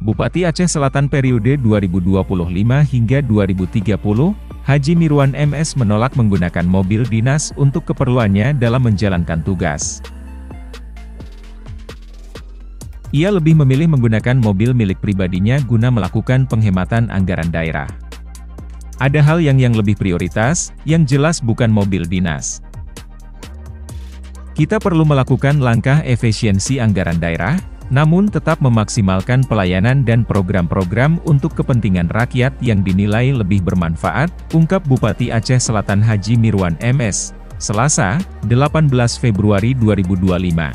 Bupati Aceh Selatan periode 2025 hingga 2030, Haji Mirwan MS menolak menggunakan mobil dinas untuk keperluannya dalam menjalankan tugas. Ia lebih memilih menggunakan mobil milik pribadinya guna melakukan penghematan anggaran daerah. Ada hal yang lebih prioritas, yang jelas bukan mobil dinas. Kita perlu melakukan langkah efisiensi anggaran daerah, namun tetap memaksimalkan pelayanan dan program-program untuk kepentingan rakyat yang dinilai lebih bermanfaat, ungkap Bupati Aceh Selatan Haji Mirwan MS, Selasa, 18 Februari 2025.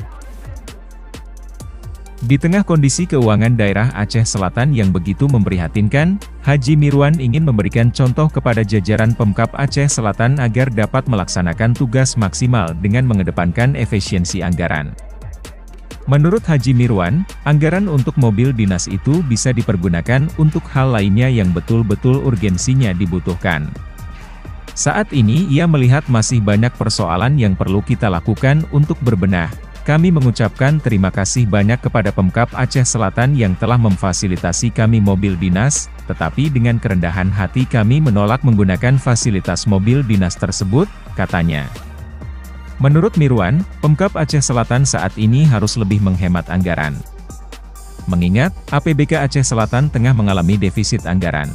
Di tengah kondisi keuangan daerah Aceh Selatan yang begitu memprihatinkan, Haji Mirwan ingin memberikan contoh kepada jajaran Pemkab Aceh Selatan agar dapat melaksanakan tugas maksimal dengan mengedepankan efisiensi anggaran. Menurut Haji Mirwan, anggaran untuk mobil dinas itu bisa dipergunakan untuk hal lainnya yang betul-betul urgensinya dibutuhkan. Saat ini ia melihat masih banyak persoalan yang perlu kita lakukan untuk berbenah. Kami mengucapkan terima kasih banyak kepada Pemkab Aceh Selatan yang telah memfasilitasi kami mobil dinas, tetapi dengan kerendahan hati kami menolak menggunakan fasilitas mobil dinas tersebut, katanya. Menurut Mirwan, Pemkab Aceh Selatan saat ini harus lebih menghemat anggaran. Mengingat, APBK Aceh Selatan tengah mengalami defisit anggaran.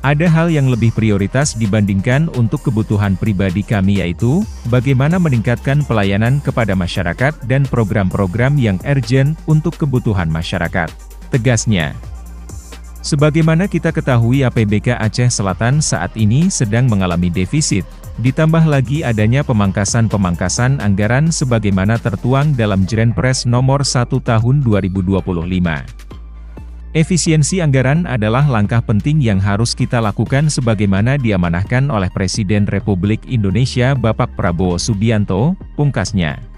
Ada hal yang lebih prioritas dibandingkan untuk kebutuhan pribadi kami yaitu, bagaimana meningkatkan pelayanan kepada masyarakat dan program-program yang urgent untuk kebutuhan masyarakat, tegasnya. Sebagaimana kita ketahui APBK Aceh Selatan saat ini sedang mengalami defisit, ditambah lagi adanya pemangkasan anggaran sebagaimana tertuang dalam Jrenpres nomor 1 tahun 2025. Efisiensi anggaran adalah langkah penting yang harus kita lakukan sebagaimana diamanahkan oleh Presiden Republik Indonesia Bapak Prabowo Subianto, pungkasnya.